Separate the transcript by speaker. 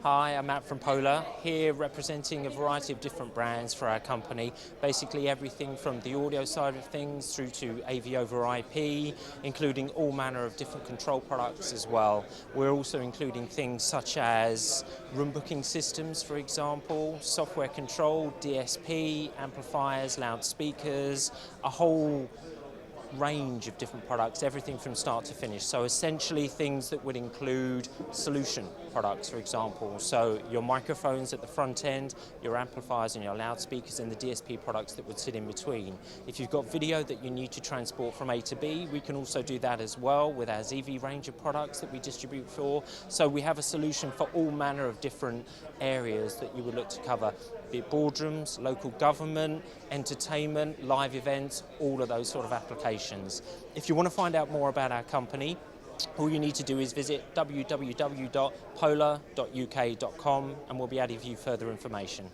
Speaker 1: Hi, I'm Matt from Polar, here representing a variety of different brands for our company. Basically everything from the audio side of things through to AV over IP, including all manner of different control products as well. We're also including things such as room booking systems, for example, software control, DSP, amplifiers, loudspeakers, a whole range of different products, everything from start to finish. So essentially things that would include solution products, for example. So your microphones at the front end, your amplifiers and your loudspeakers, and the DSP products that would sit in between. If you've got video that you need to transport from A to B, we can also do that as well with our rAVe range of products that we distribute for. So we have a solution for all manner of different areas that you would look to cover, be it boardrooms, local government, entertainment, live events, all of those sort of applications. If you want to find out more about our company, all you need to do is visit www.polar.uk.com and we'll be able to give you further information.